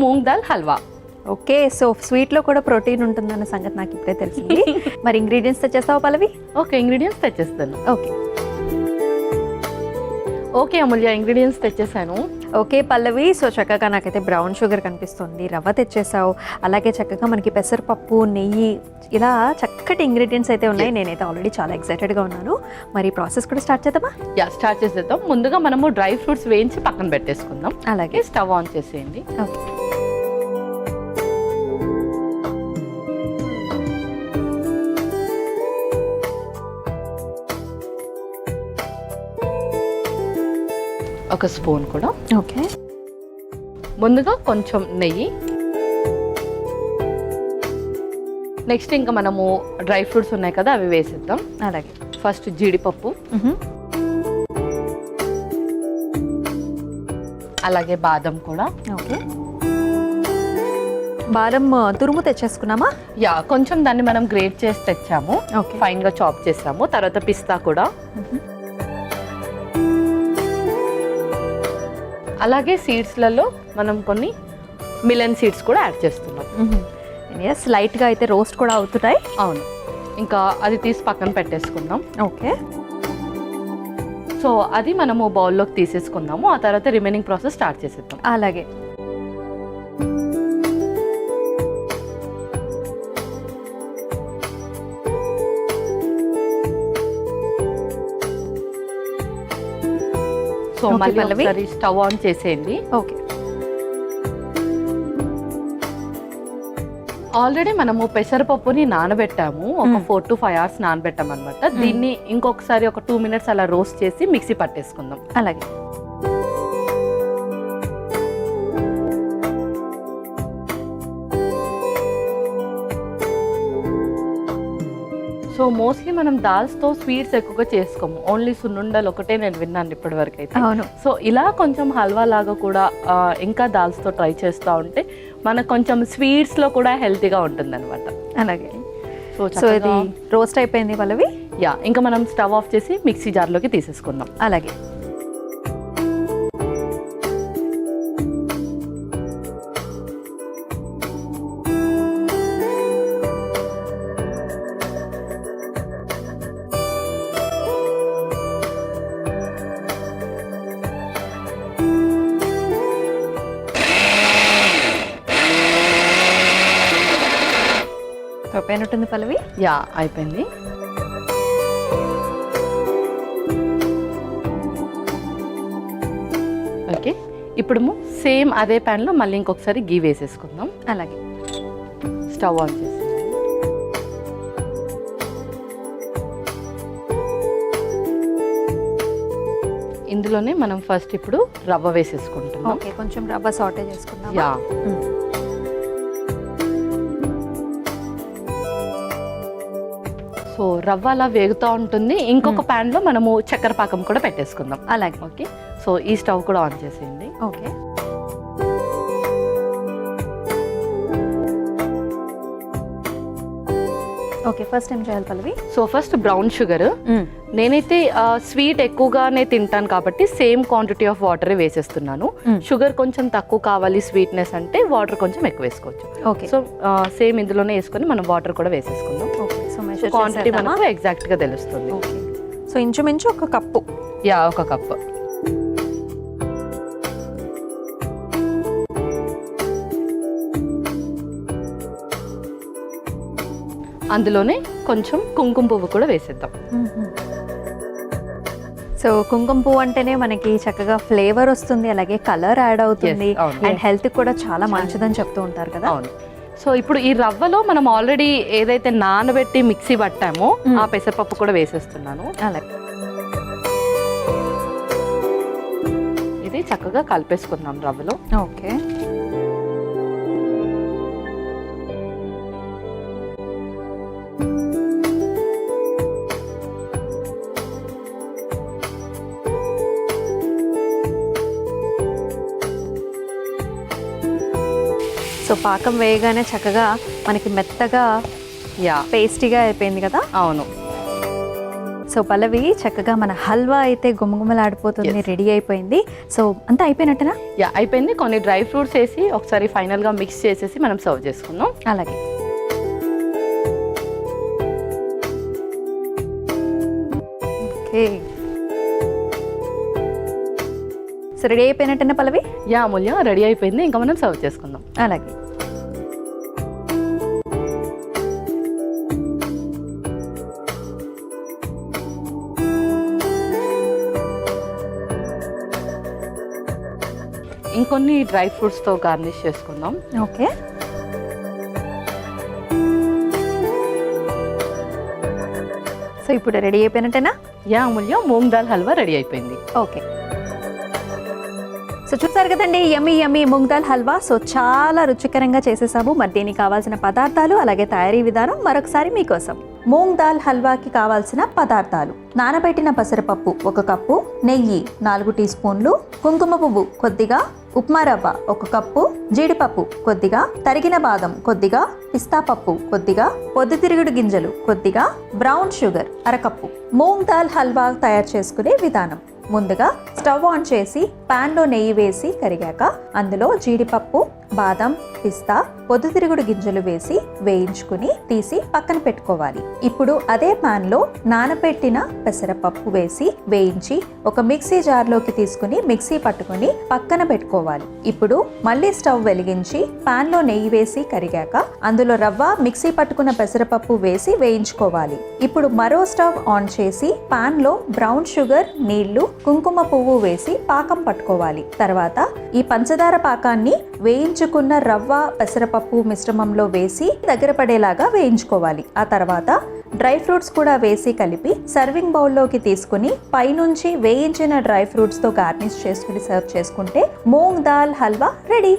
Moong dal halwa. Okay, so స్వీట్లో కూడా protein ఉంటుందన్న సంగతి నాకు ఇప్పుడే తెలిసింది. మరి ఇంగ్రీడియంట్స్ తెచ్చేస్తావా పల్లవి? ఓకే, ఇంగ్రీడియంట్స్ తెచ్చేస్తాను. ఓకే ఓకే అమూల్య, ఇంగ్రీడియంట్స్ తెచ్చేసాను. ఓకే పల్లవి, సో చక్కగా నాకైతే బ్రౌన్ షుగర్ కనిపిస్తుంది, రవ్వ తెచ్చేసావు, అలాగే చక్కగా మనకి పెసరపప్పు, నెయ్యి, ఇలా చక్కటి ఇంగ్రీడియంట్స్ అయితే ఉన్నాయి. నేనైతే ఆల్రెడీ చాలా ఎక్సైటెడ్గా ఉన్నాను. మరి ప్రాసెస్ కూడా స్టార్ట్ చేద్దామా? స్టార్ట్ చేసేద్దాం. ముందుగా మనము డ్రై ఫ్రూట్స్ వేయించి పక్కన పెట్టేసుకుందాం. అలాగే స్టవ్ ఆన్ చేసేయండి. ఓకే ఒక స్పూన్ కూడా. ఓకే, ముందుగా కొంచెం నెయ్యి. నెక్స్ట్ ఇంకా మనము డ్రై ఫ్రూట్స్ ఉన్నాయి కదా, అవి వేసేద్దాం. అలాగే ఫస్ట్ జీడిపప్పు, అలాగే బాదం కూడా. ఓకే, బాదం తురుము తెచ్చేసుకున్నామా? కొంచెం దాన్ని మనం గ్రేట్ చేసి తెచ్చాము. ఓకే, ఫైన్ గా చాప్ చేసాము. తర్వాత పిస్తా కూడా, అలాగే సీడ్స్లలో మనం కొన్ని మిలన్ సీడ్స్ కూడా యాడ్ చేస్తున్నాం. ఎస్, లైట్గా అయితే రోస్ట్ కూడా అవుతున్నాయి. అవును, ఇంకా అది తీసి పక్కన పెట్టేసుకుందాం. ఓకే, సో అది మనము బౌల్లోకి తీసేసుకుందాము. ఆ తర్వాత రిమైనింగ్ ప్రాసెస్ స్టార్ట్ చేసేద్దాం. అలాగే సో మళ్ళీ ఒకసారి స్టవ్ ఆన్ చేసేయండి. ఓకే, ఆల్రెడీ మనము పెసరపప్పుని నానబెట్టాము. ఒక 4 to 5 hours నానబెట్టాం అనమాట. దీన్ని ఇంకొకసారి ఒక 2 minutes అలా రోస్ట్ చేసి మిక్సీ పట్టేసుకుందాం. అలాగే సో మోస్ట్లీ మనం దాల్స్తో స్వీట్స్ ఎక్కువగా చేసుకోము. ఓన్లీ సున్నుండలు ఒకటే నేను విన్నాను ఇప్పటి వరకు అయితే. అవును. సో ఇలా కొంచెం హల్వా లాగా కూడా ఇంకా దాల్స్తో ట్రై చేస్తూ ఉంటే మనకు కొంచెం స్వీట్స్లో కూడా హెల్తీగా ఉంటుంది అనమాట. అలాగే సో ఇది రోస్ట్ అయిపోయింది పల్లవి. ఇంకా మనం స్టవ్ ఆఫ్ చేసి మిక్సీ జార్లోకి తీసేసుకుందాం. అలాగే అయిపోయినట్టుంది పల్లవి. అయిపోయింది. ఓకే, ఇప్పుడు సేమ్ అదే ప్యాన్లో మళ్ళీ ఇంకొకసారి గీ వేసేసుకుందాం. అలాగే స్టవ్ ఆన్ చేసి ఇందులోనే మనం ఫస్ట్ ఇప్పుడు రవ్వ వేసేసుకుంటాం. ఓకే, కొంచెం రవ్వ సాటే చేసుకుందాం. సో రవ్వ అలా వేగుతూ ఉంటుంది. ఇంకొక ప్యాన్లో మనము చక్కెర పాకం కూడా పెట్టేసుకుందాం. అలాగే ఓకే, సో ఈ స్టవ్ కూడా ఆన్ చేసేయండి. ఓకే, ఓకే, ఫస్ట్ ఏం చేయాలి Pallavi? So first brown sugar. నేనైతే స్వీట్ ఎక్కువగానే తింటాను కాబట్టి సేమ్ క్వాంటిటీ ఆఫ్ వాటర్ వేసేస్తున్నాను. షుగర్ కొంచెం తక్కువ కావాలి స్వీట్నెస్ అంటే వాటర్ కొంచెం ఎక్కువ వేసుకోవచ్చు. ఓకే, సో సేమ్ ఇందులోనే వేసుకొని మనం వాటర్ కూడా వేసేసుకుందాం. సో క్వాంటిటీ మనకు ఎగ్జాక్ట్ గా తెలుస్తుంది. సో ఇంచుమించు ఒక కప్పు. ఒక కప్పు. అందులోనే కొంచెం కుంకుమ పువ్వు కూడా వేసేద్దాం. సో కుంకుమ పువ్వు అంటేనే మనకి చక్కగా ఫ్లేవర్ వస్తుంది, అలాగే కలర్ యాడ్ అవుతుంది, అండ్ హెల్త్ కూడా చాలా మంచిదని చెప్తూ ఉంటారు కదా. అవును. సో ఇప్పుడు ఈ రవ్వలో మనం ఆల్రెడీ ఏదైతే నానబెట్టి మిక్సీ పట్టామో ఆ పెసరపప్పు కూడా వేసేస్తున్నాను. అలాగే ఇది చక్కగా కలిపేసుకుందాం రవ్వలో. ఓకే, సో పాకం వేయగానే చక్కగా మనకి మెత్తగా పేస్టీగా అయిపోయింది కదా. అవును. సో సో పల్లవి చక్కగా మన హల్వా అయితే గుమగుమలాడిపోతుంది, రెడీ అయిపోయింది. సో అంతా అయిపోయినట్టేనా? యా అయిపోయింది. కొన్ని డ్రై ఫ్రూట్స్ వేసి ఒకసారి ఫైనల్గా మిక్స్ చేసేసి మనం సర్వ్ చేసుకుందాం. అలాగే. ఓకే, సో రెడీ అయిపోయినట్టేనా పల్లవి? యా అమూల్య, రెడీ అయిపోయింది. ఇంకా మనం సర్వ్ చేసుకుందాం. అలాగే. ఇంకొన్ని డ్రై ఫ్రూట్స్తో గార్నిష్ చేసుకుందాం. ఓకే. సో ఇప్పుడు రెడీ అయిపోయినట్టేనా? యా అమూల్య, మూంగ్ దాల్ హల్వా రెడీ అయిపోయింది. ఓకే, సో చూసారు కదండి యమ్మీ యమ్మీ మూంగ్ దాల్ హల్వా. సో చాలా రుచికరంగా చేసేసాము. మరి దీనికి కావాల్సిన పదార్థాలు అలాగే తయారీ విధానం మరొకసారి మీకోసం. మూంగ్ దాల్ హల్వాకి కావాల్సిన పదార్థాలు: నానబెట్టిన పెసరపప్పు 1 కప్పు, నెయ్యి 4 టీ స్పూన్లు, కుంకుమ పువ్వు కొద్దిగా, ఉప్మా రవ్వ 1 కప్పు, జీడిపప్పు కొద్దిగా, తరిగిన బాదం కొద్దిగా, పిస్తా పప్పు కొద్దిగా, పొద్దుతిరుగుడు గింజలు కొద్దిగా, brown sugar 1/2 cup. Moong dal halwa తయారు చేసుకునే విధానం: ముందుగా స్టవ్ ఆన్ చేసి పాన్లో నెయ్యి వేసి కరిగాక అందులో జీడిపప్పు, బాదం, పిస్తా, పొద్దుతిరుగుడు గింజలు వేసి వేయించుకుని తీసి పక్కన పెట్టుకోవాలి. ఇప్పుడు అదే పాన్లో నానబెట్టిన పెసరపప్పు వేసి వేయించి ఒక మిక్సీ జార్లోకి తీసుకుని మిక్సీ పట్టుకుని పక్కన పెట్టుకోవాలి. ఇప్పుడు మళ్ళీ స్టవ్ వెలిగించి పాన్లో నెయ్యి వేసి కరిగాక అందులో రవ్వ, మిక్సీ పట్టుకున్న పెసరపప్పు వేసి వేయించుకోవాలి. ఇప్పుడు మరో స్టవ్ ఆన్ చేసి పాన్లో బ్రౌన్ షుగర్, నీళ్లు, కుంకుమ పువ్వు వేసి పాకం పట్టుకోవాలి. తర్వాత ఈ పంచదార పాకాన్ని వేయించుకున్న రవ్వ, పెసరపప్పు మిశ్రమంలో వేసి దగ్గర పడేలాగా వేయించుకోవాలి. ఆ తర్వాత డ్రై ఫ్రూట్స్ కూడా వేసి కలిపి సర్వింగ్ బౌల్లోకి తీసుకుని పైనుంచి వేయించిన డ్రై ఫ్రూట్స్తో గార్నిష్ చేసుకుని సర్వ్ చేసుకుంటే మూంగ్ దాల్ హల్వా రెడీ.